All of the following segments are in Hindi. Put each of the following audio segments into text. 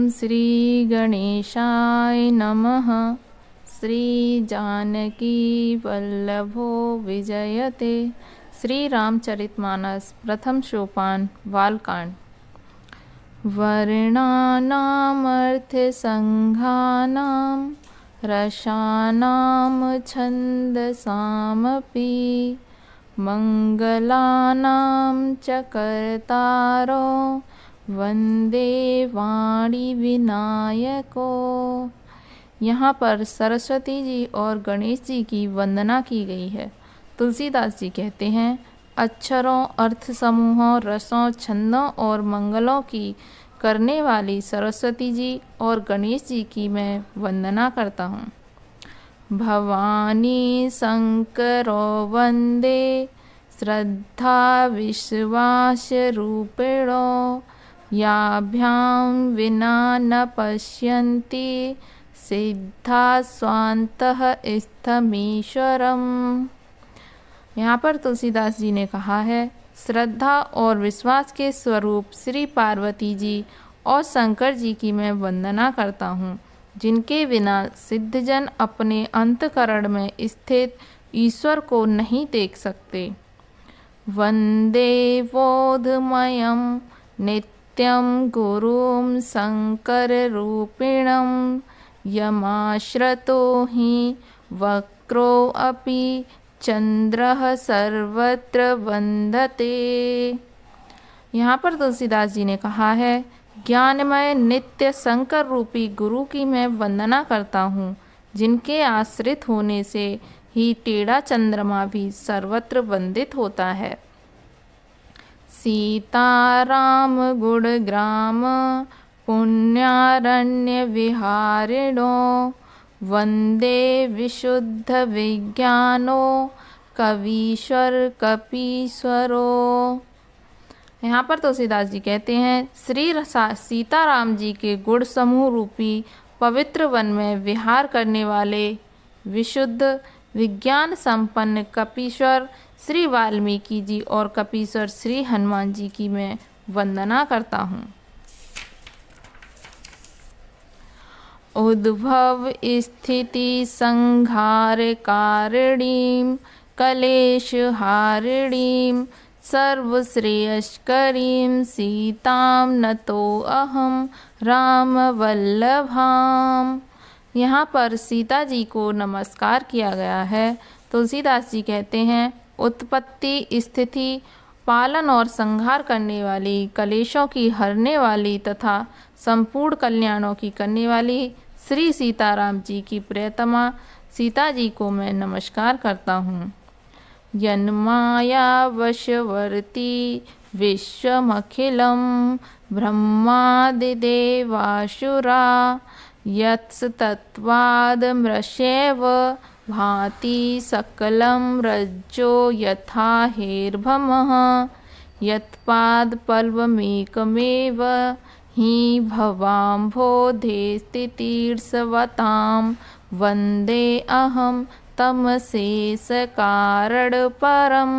श्री गणेशाय नमः। श्री जानकी वल्लभो विजयते। श्री रामचरितमानस प्रथम सोपान बालकांड। वर्णानामर्थसंघानां रसानां छन्दसामपि मंगलानां च कर्तारो वंदे वाणी विनायको। यहाँ पर सरस्वती जी और गणेश जी की वंदना की गई है। तुलसीदास जी कहते हैं, अक्षरों, अर्थ समूहों, रसों, छंदों और मंगलों की करने वाली सरस्वती जी और गणेश जी की मैं वंदना करता हूँ। भवानी शंकरो वंदे श्रद्धा विश्वास रूपिणो याभ्यां विना न पश्यन्ति सिद्धा स्वान्तः स्थमीश्वरम्। यहाँ पर तुलसीदास जी ने कहा है, श्रद्धा और विश्वास के स्वरूप श्री पार्वती जी और शंकर जी की मैं वंदना करता हूँ, जिनके बिना सिद्धजन अपने अंतःकरण में स्थित ईश्वर को नहीं देख सकते। वंदे बोधमयं नित्यं गुरुं शंकर रूपिणं यमाश्रतो हि वक्रो अपि चंद्रः सर्वत्र वंदते। यहाँ पर तुलसीदास जी ने कहा है, ज्ञानमय नित्य शंकर रूपी गुरु की मैं वंदना करता हूँ, जिनके आश्रित होने से ही टेढ़ा चंद्रमा भी सर्वत्र वंदित होता है। सीताराम गुणग्राम पुण्यारण्य विहारिणो वंदे विशुद्ध विज्ञानो कवीश्वर कपीश्वरो। यहाँ पर तुलसीदास जी कहते हैं, श्री सीताराम जी के गुण समूह रूपी पवित्र वन में विहार करने वाले विशुद्ध विज्ञान संपन्न कपीश्वर श्री वाल्मीकि जी और कपीश्वर श्री हनुमान जी की मैं वंदना करता हूँ। उद्भव स्थिति संहार कारिणीं कलेश हारिणीं सर्वश्रेयस्करीं सीतां नतो अहम राम वल्लभाम। यहाँ पर सीता जी को नमस्कार किया गया है। तुलसीदास जी कहते हैं, उत्पत्ति, स्थिति, पालन और संहार करने वाली, कलेशों की हरने वाली तथा संपूर्ण कल्याणों की करने वाली श्री सीताराम जी की प्रियतमा सीता जी को मैं नमस्कार करता हूँ। यन्माया वशवर्ती विश्वमखिलं ब्रह्मादिदेवासुरा यत्सतत्त्वादमृषेव भाति सकलं रज्जो यथा हेर्भमः यत्पादपल्लवमेकमेव हि भवाम्भोधे स्थितिर्षवतां वन्दे अहं तमशेषकारणपरं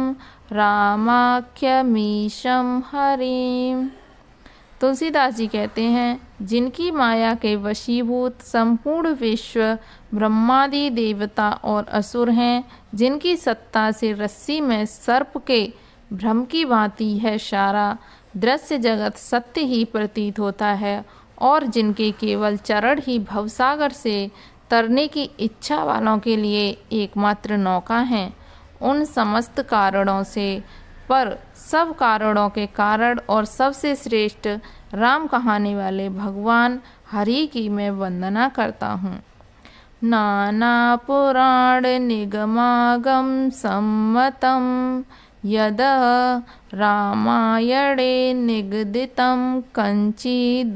रामाख्यमीशं हरिम्। तुलसीदास जी कहते हैं, जिनकी माया के वशीभूत संपूर्ण विश्व ब्रह्मादि देवता और असुर हैं, जिनकी सत्ता से रस्सी में सर्प के भ्रम की भांति है सारा दृश्य जगत सत्य ही प्रतीत होता है, और जिनके केवल चरण ही भवसागर से तरने की इच्छा वालों के लिए एकमात्र नौका हैं, उन समस्त कारणों से पर सब कारणों के कारण और सबसे श्रेष्ठ राम कहाने वाले भगवान हरि की मैं वंदना करता हूँ। नाना पुराण निगमागम सम्मतम यद रामायणे निगदितं कंचिदन्यतोऽपि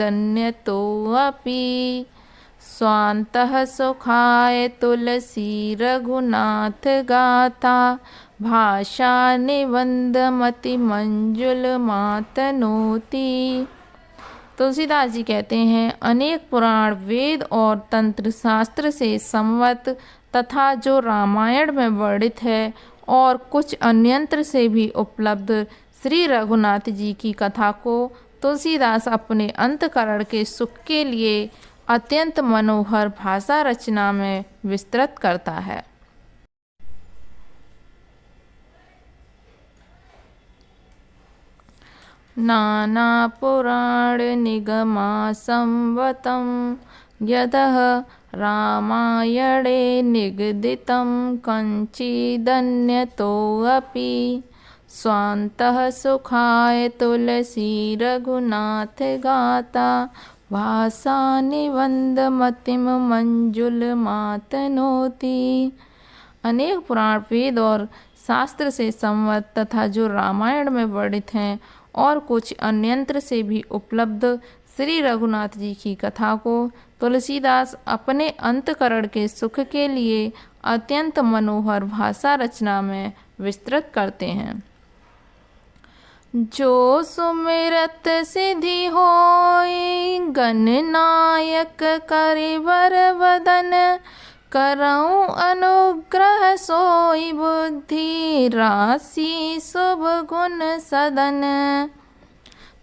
स्वान्तः सुखाय तुलसी रघुनाथ गाथा भाषा निबंधमति मंजुल मातनोति। तुलसीदास जी कहते हैं, अनेक पुराण, वेद और तंत्र शास्त्र से सम्मत तथा जो रामायण में वर्णित है और कुछ अन्यंत्र से भी उपलब्ध श्री रघुनाथ जी की कथा को तुलसीदास अपने अंतकरण के सुख के लिए अत्यंत मनोहर भाषा रचना में विस्तृत करता है। नाना पुराण निगमा संवतं यदः रामायणे निगदितं कंचिदन्यतोऽपि स्वान्तः सुखाय तुलसी रघुनाथ गाता भाषा निबंधमतिम मंजुलमातनोति। अनेक पुराण, वेद और शास्त्र से संवत तथा जो रामायण में वर्णित हैं और कुछ अन्यंत्र से भी उपलब्ध श्री रघुनाथ जी की कथा को तुलसीदास अपने अंतकरण के सुख के लिए अत्यंत मनोहर भाषा रचना में विस्तृत करते हैं। जो सुमिरत सिद्धि होई गणनायक करिवर वदन करऊं अनुग्रह सोई बुद्धि राशि शुभ गुण सदन।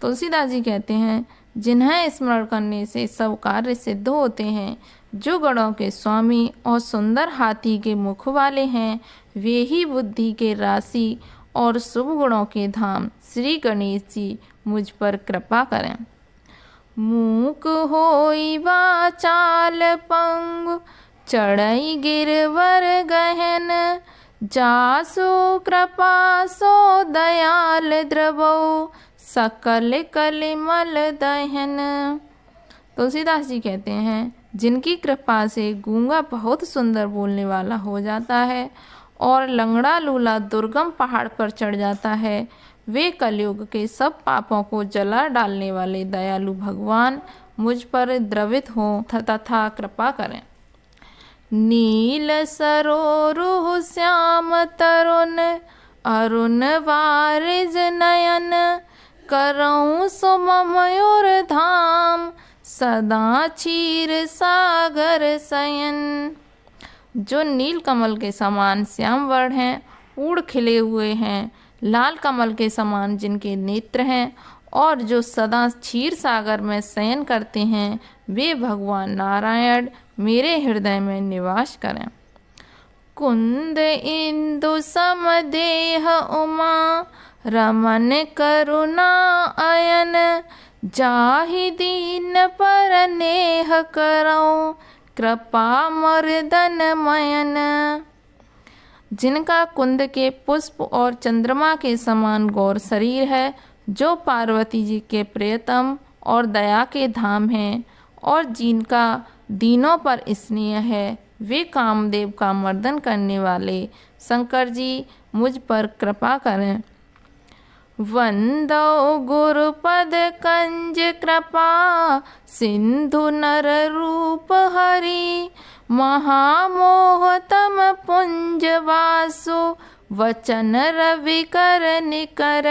तुलसीदास जी कहते हैं, जिन्हें स्मरण करने से सब कार्य सिद्ध होते हैं, जो गणों के स्वामी और सुंदर हाथी के मुख वाले हैं, वे ही बुद्धि के राशि और शुभ गुणों के धाम श्री गणेश जी मुझ पर कृपा करें। मूक होई वाचाल पंगु चढ़ई गिरवर गहन जासु कृपा सो दयाल द्रवो सकल कलिमल दहन। तुलसीदास जी कहते हैं, जिनकी कृपा से गूंगा बहुत सुंदर बोलने वाला हो जाता है और लंगड़ा लूला दुर्गम पहाड़ पर चढ़ जाता है, वे कलयुग के सब पापों को जला डालने वाले दयालु भगवान मुझ पर द्रवित हों तथा कृपा करें। नील सरोरुह श्याम तरुण अरुण वारिज नयन करऊं सुम मयूर धाम सदा क्षीर सागर शयन। जो नील कमल के समान श्याम वर्ण हैं, ऊड़ खिले हुए हैं, लाल कमल के समान जिनके नेत्र हैं और जो सदा क्षीर सागर में शयन करते हैं, वे भगवान नारायण मेरे हृदय में निवास करें। कुंद इंदु समदेह उमा रमन करुणा अयन जाहि दीन पर नेह करऊं कृपा मर्दन मयन। जिनका कुंद के पुष्प और चंद्रमा के समान गौर शरीर है, जो पार्वती जी के प्रियतम और दया के धाम हैं और जिनका दीनों पर स्नेह है, वे कामदेव का मर्दन करने वाले शंकर जी मुझ पर कृपा करें। वंदो गुरुपद कंज कृपा सिंधु नर रूप हरि महामोहतम पुंज वासु वचन रवि कर निकर।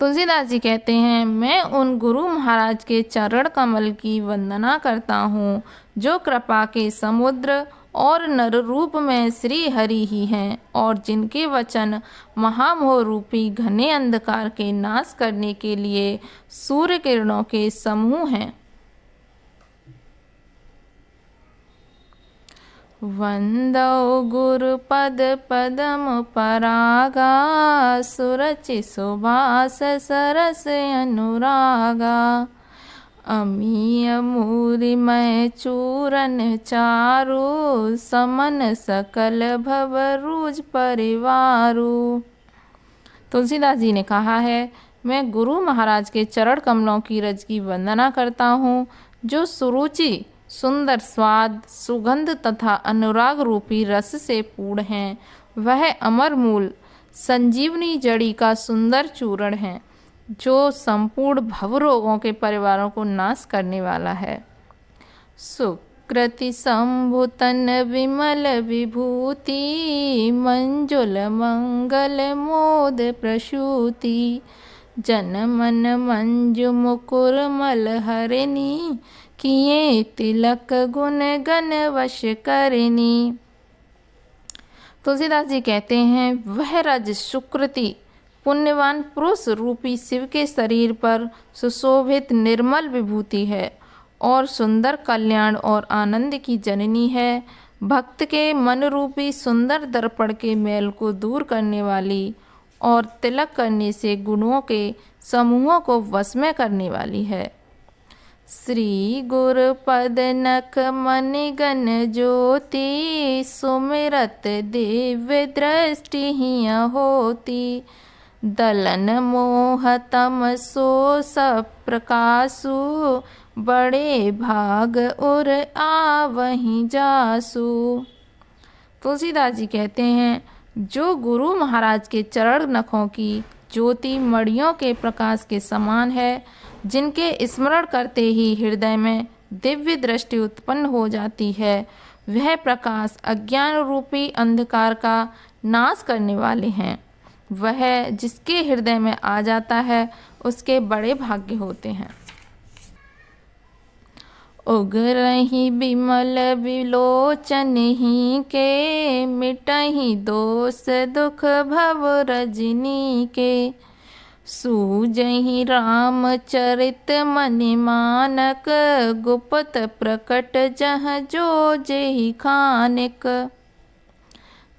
तुलसीदास जी कहते हैं, मैं उन गुरु महाराज के चरण कमल की वंदना करता हूँ, जो कृपा के समुद्र और नर रूप में श्री हरि ही हैं और जिनके वचन महामोह रूपी घने अंधकार के नाश करने के लिए सूर्य किरणों के समूह हैं। वंदो गुरुपद पदम परागा सुरचि सुभाष सरस अनुरागा अमीय मूरिमय चूरन चारु समन सकल भवरूज परिवारु। तुलसीदास जी ने कहा है, मैं गुरु महाराज के चरण कमलों की रज की वंदना करता हूँ, जो सुरुचि सुंदर स्वाद सुगंध तथा अनुराग रूपी रस से पूर्ण हैं। वह अमर मूल संजीवनी जड़ी का सुंदर चूर्ण है, जो संपूर्ण भव रोगों के परिवारों को नाश करने वाला है। सुकृति संभुतन विमल विभूति मंजुल मंगल मोद प्रसूति जन मन मंजु मुकुर मल हरिणी किए तिलक गुण गण वश करनी। तुलसीदास जी कहते हैं, वह रज सुकृति पुण्यवान पुरुष रूपी शिव के शरीर पर सुशोभित निर्मल विभूति है और सुंदर कल्याण और आनंद की जननी है। भक्त के मन रूपी सुंदर दर्पण के मैल को दूर करने वाली और तिलक करने से गुणों के समूहों को वश में करने वाली है। श्री गुरु पद नख मनि गण ज्योति, सुमिरत दिव्य दृष्टि हिया होती। दलन मोह तम सो सब प्रकाशु, बड़े भाग उर आवहीं जासु। तुलसीदास जी कहते हैं, जो गुरु महाराज के चरण नखों की ज्योति मणियों के प्रकाश के समान है, जिनके स्मरण करते ही हृदय में दिव्य दृष्टि उत्पन्न हो जाती है, वह प्रकाश अज्ञान रूपी अंधकार का नाश करने वाले हैं। वह जिसके हृदय में आ जाता है, उसके बड़े भाग्य होते हैं। उगरहि बिमल विलोचन ही के, मिटहि दोष दुख भव रजनी के। सूजहि रामचरित मनि मानक, गुप्त प्रकट जह जो जेहि खानिक।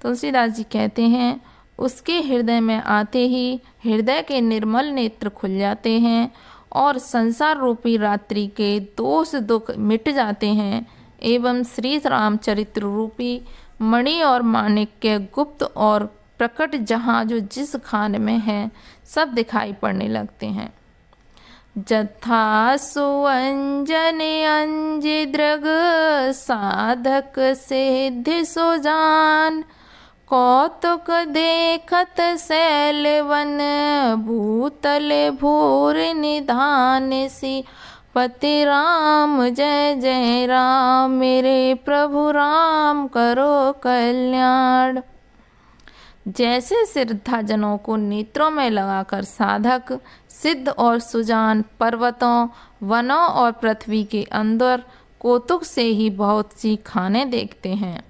तुलसीदास जी कहते हैं, उसके हृदय में आते ही हृदय के निर्मल नेत्र खुल जाते हैं और संसार रूपी रात्रि के दोष दुख मिट जाते हैं एवं श्री रामचरित्र रूपी मणि और माणिक्य गुप्त और प्रकट जहाँ जो जिस खान में है, सब दिखाई पड़ने लगते हैं। जथा सुअंजन अंजि दृग, साधक सिद्धि सुजान। कौतुक देखत शैलवन, भूतल भूर निधान सी। पति राम जय जय राम, मेरे प्रभु राम करो कल्याण। जैसे श्रद्धाजनों को नेत्रों में लगाकर साधक सिद्ध और सुजान पर्वतों, वनों और पृथ्वी के अंदर कौतुक से ही बहुत सी खाने देखते हैं,